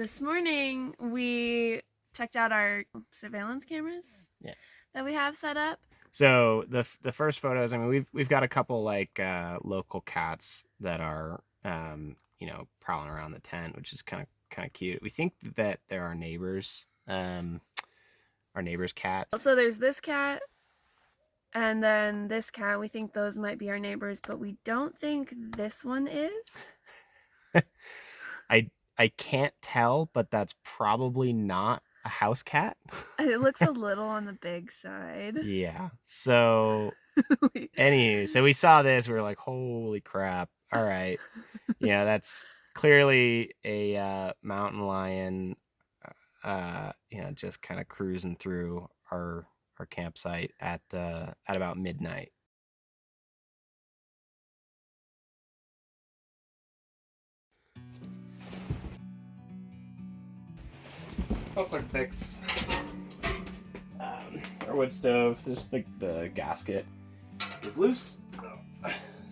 this morning we checked out our surveillance cameras that we have set up. So the first photos, I mean, we've got a couple like local cats that are prowling around the tent, which is kind of cute. We think that they're our neighbors' cats. So there's this cat and then this cat. We think those might be our neighbors, but we don't think this one is. I can't tell, but that's probably not a house cat. It looks a little on the big side. Yeah. So anyway, so we saw this, we were like, holy crap. All right. That's clearly a mountain lion just kind of cruising through our campsite at about midnight. Oh, quick fix. Our wood stove, just the gasket is loose,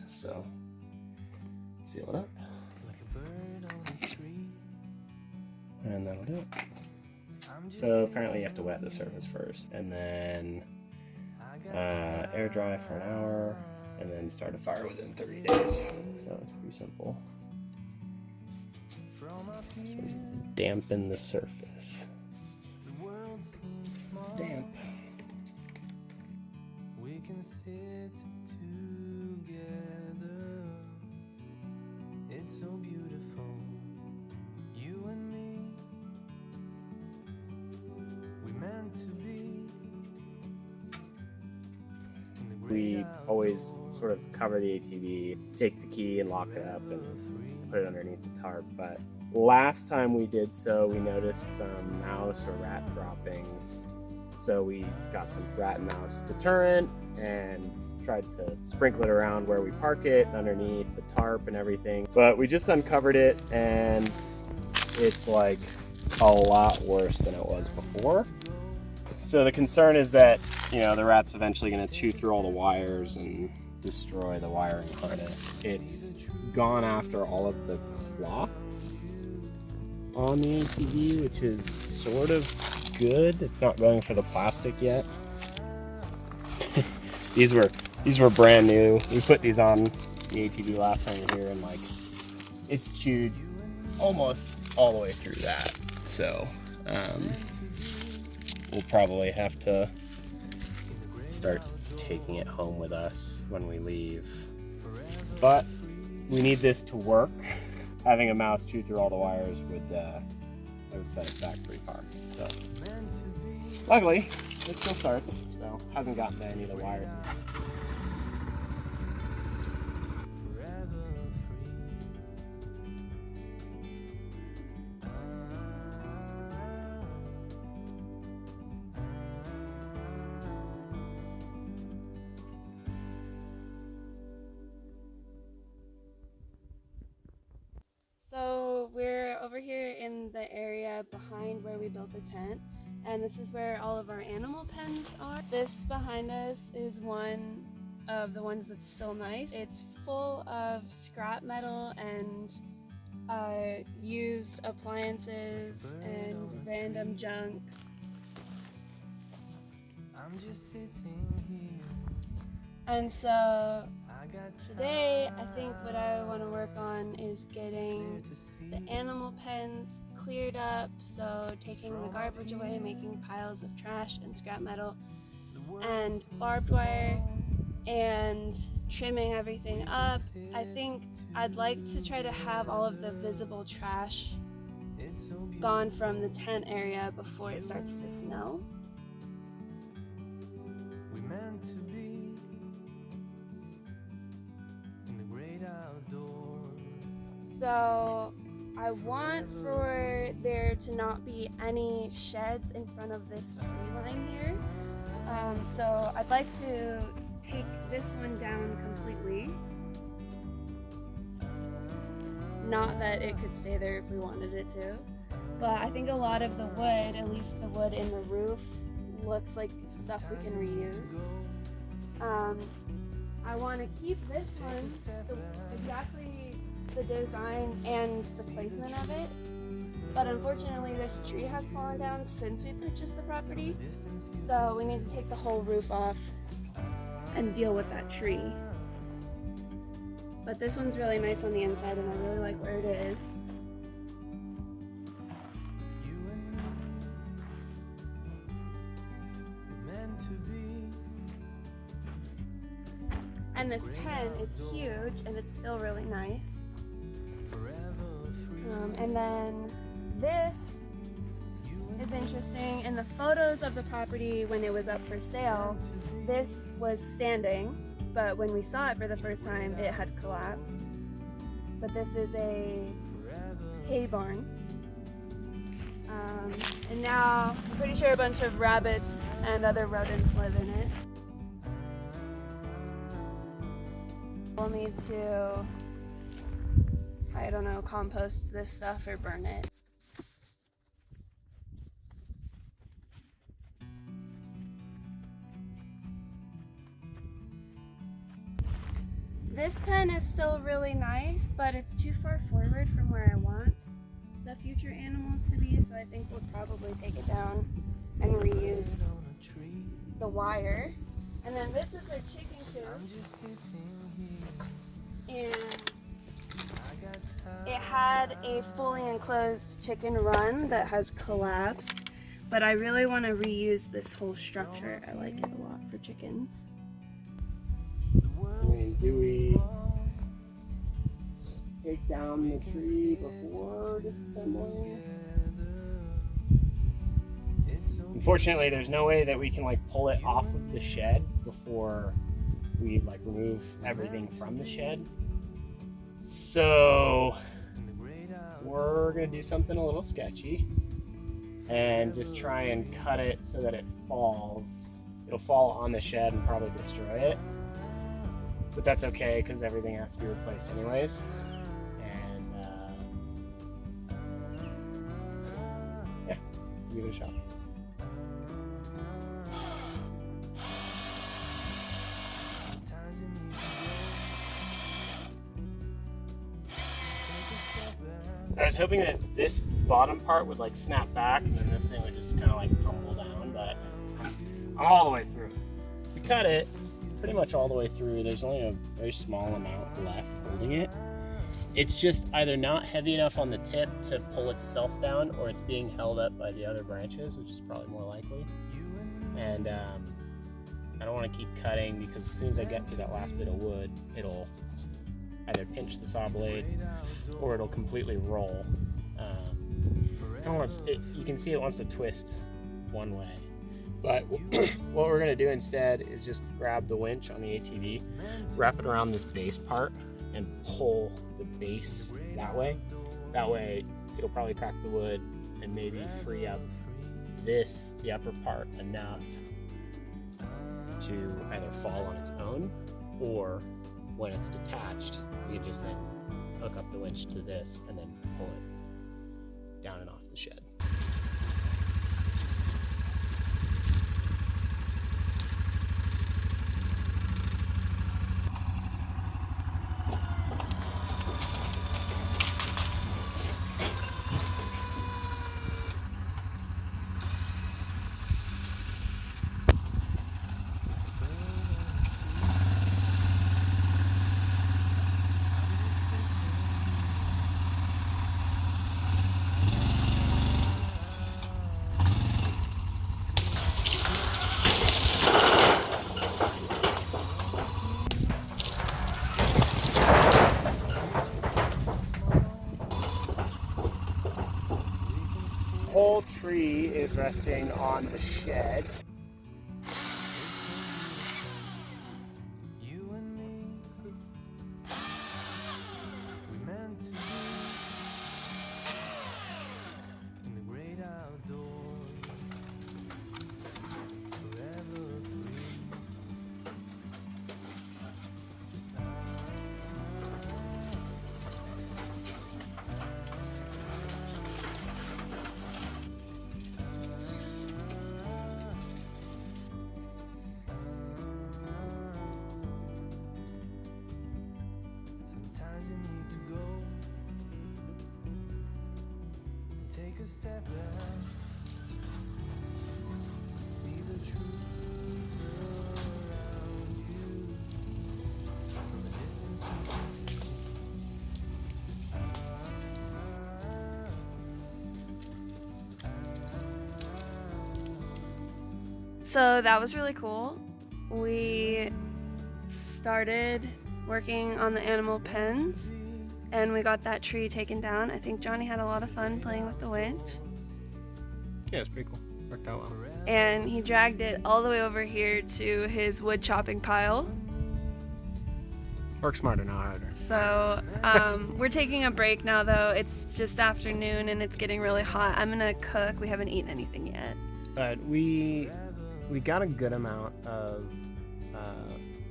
so seal it up, and that'll do it. So apparently you have to wet the surface first, and then air dry for an hour, and then start a fire within 30 days. So it's pretty simple. So dampen the surface. Damp. We can sit together. It's so beautiful. You and me. We meant to be. We always sort of cover the ATV, take the key and lock it up and put it underneath the tarp, but last time we did so, we noticed some mouse or rat droppings. So we got some rat and mouse deterrent and tried to sprinkle it around where we park it, underneath the tarp and everything. But we just uncovered it and it's like a lot worse than it was before. So the concern is that, the rat's eventually going to chew through all the wires and destroy the wiring harness. It's gone after all of the cloth on the ATV, which is sort of good. It's not going for the plastic yet. These were brand new. We put these on the ATV last time we were here, and it's chewed almost all the way through that. So we'll probably have to start taking it home with us when we leave. But we need this to work. Having a mouse chew through all the wires would set it back pretty far. So luckily, it still starts, so hasn't gotten to any of the wires. So we're over here in the area behind where we built the tent, and this is where all of our animal pens are. This behind us is one of the ones that's still nice. It's full of scrap metal and used appliances and random junk. I'm just sitting here. And so today, I think what I want to work on is getting the animal pens cleared up, so taking the garbage away, making piles of trash and scrap metal, and barbed wire, and trimming everything up. I think I'd like to try to have all of the visible trash gone from the tent area before it starts to snow. We meant to be in the great outdoors. So I want for there to not be any sheds in front of this tree line here. So I'd like to take this one down completely. Not that it could stay there if we wanted it to, but I think a lot of the wood, at least the wood in the roof, looks like stuff we can reuse. I want to keep this one exactly the design and the placement of it, but unfortunately this tree has fallen down since we purchased the property, so we need to take the whole roof off and deal with that tree. But this one's really nice on the inside and I really like where it is. And this pen is huge and it's still really nice. And then this is interesting. In the photos of the property when it was up for sale, this was standing, but when we saw it for the first time, it had collapsed. But this is a hay barn. And now I'm pretty sure a bunch of rabbits and other rodents live in it. We'll need to, I don't know, compost this stuff or burn it. This pen is still really nice, but it's too far forward from where I want the future animals to be, so I think we'll probably take it down and reuse the wire. And then this is a chicken coop, and it had a fully enclosed chicken run that has collapsed, but I really want to reuse this whole structure. I like it a lot for chickens. I mean, do we take down the tree before disassembling? Unfortunately, there's no way that we can like pull it off of the shed before we like remove everything from the shed. So we're gonna do something a little sketchy and just try and cut it so that it falls. It'll fall on the shed and probably destroy it. But that's okay because everything has to be replaced anyways. And yeah, give it a shot. I was hoping that this bottom part would like snap back and then this thing would just kind of like tumble down, but I'm all the way through. We cut it pretty much all the way through. There's only a very small amount left holding it. It's just either not heavy enough on the tip to pull itself down, or it's being held up by the other branches, which is probably more likely. And I don't want to keep cutting because as soon as I get to that last bit of wood, it'll either pinch the saw blade or it'll completely roll. You can see it wants to twist one way. But what we're going to do instead is just grab the winch on the ATV, wrap it around this base part, and pull the base that way. That way it'll probably crack the wood and maybe free up the upper part enough to either fall on its own, or when it's detached, we can just then hook up the winch to this and then pull it down and off the shed. The whole tree is resting on the shed. So that was really cool. We started working on the animal pens and we got that tree taken down. I think Johnny had a lot of fun playing with the winch. Yeah, it's pretty cool. Worked out well. And he dragged it all the way over here to his wood chopping pile. Work smarter, not harder. So we're taking a break now though. It's just afternoon and it's getting really hot. I'm gonna cook. We haven't eaten anything yet. But we got a good amount of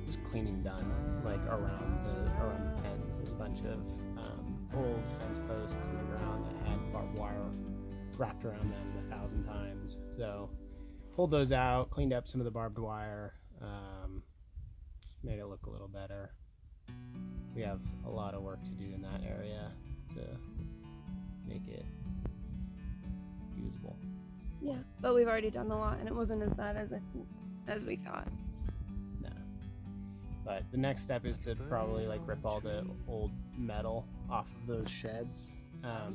just cleaning done, like around the pens. There's a bunch of old fence posts in the ground that had barbed wire wrapped around them 1,000 times. So pulled those out, cleaned up some of the barbed wire, just made it look a little better. We have a lot of work to do in that area to make it usable. Yeah, but we've already done a lot and it wasn't as bad as we thought. No. But the next step is to probably like rip all the old metal off of those sheds. I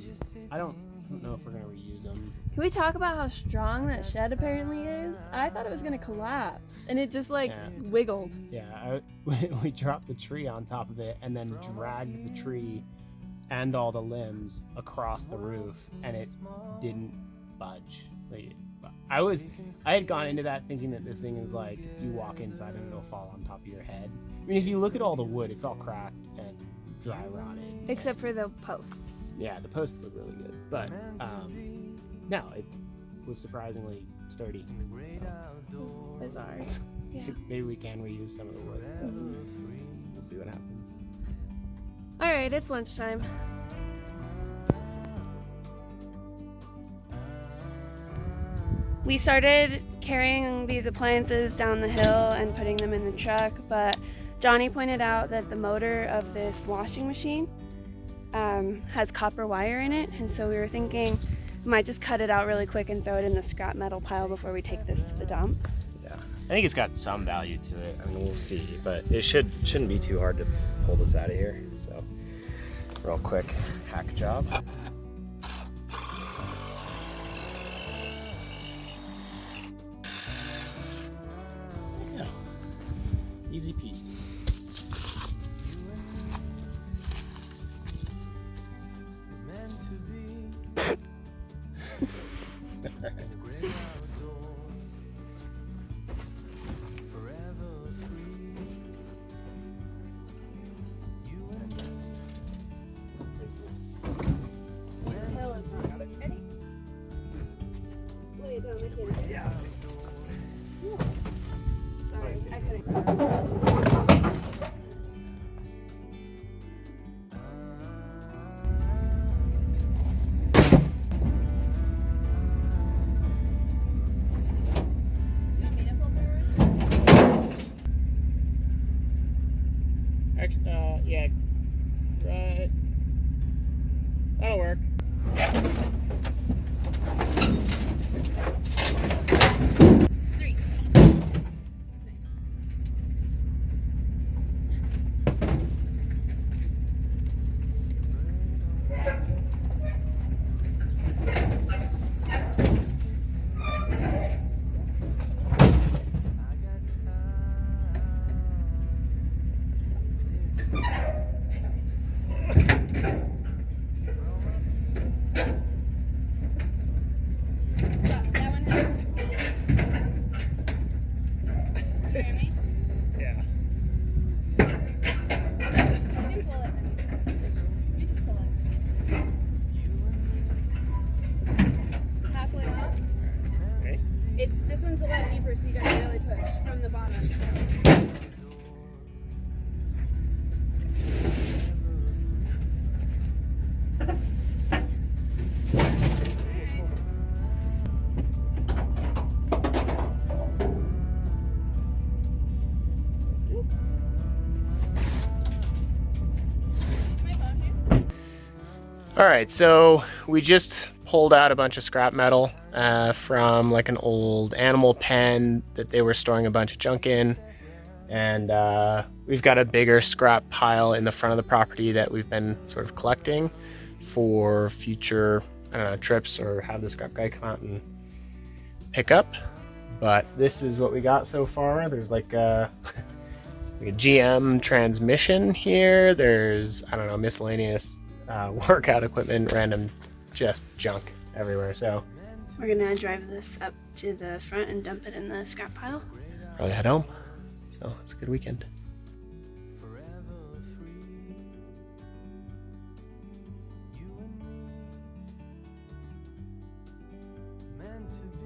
don't know if we're gonna reuse them. Can we talk about how strong that shed apparently is? I thought it was gonna collapse and it just wiggled. Yeah, we dropped the tree on top of it and then dragged the tree and all the limbs across the roof and it didn't budge. I had gone into that thinking that this thing is like you walk inside and it'll fall on top of your head. I mean, if you look at all the wood, it's all cracked and dry rotted. Except for the posts. Yeah, the posts look really good, but no, it was surprisingly sturdy. Bizarre. Yeah. Maybe we can reuse some of the wood. We'll see what happens. All right, it's lunchtime. We started carrying these appliances down the hill and putting them in the truck, but Johnny pointed out that the motor of this washing machine has copper wire in it, and so we were thinking we might just cut it out really quick and throw it in the scrap metal pile before we take this to the dump. Yeah, I think it's got some value to it. I mean, we'll see, but it shouldn't be too hard to pull this out of here. So, real quick hack job. Yeah, easy peasy. Yeah. Sorry, I couldn't. Yeah. Right. That'll work. This one's a lot deeper, so you gotta really push from the bottom. All right, so we just pulled out a bunch of scrap metal from like an old animal pen that they were storing a bunch of junk in. And we've got a bigger scrap pile in the front of the property that we've been sort of collecting for future, I don't know, trips, or have the scrap guy come out and pick up. But this is what we got so far. There's like a GM transmission here. There's, I don't know, miscellaneous workout equipment, random just junk everywhere. So we're gonna drive this up to the front and dump it in the scrap pile. Probably head home. So it's a good weekend. Meant to be.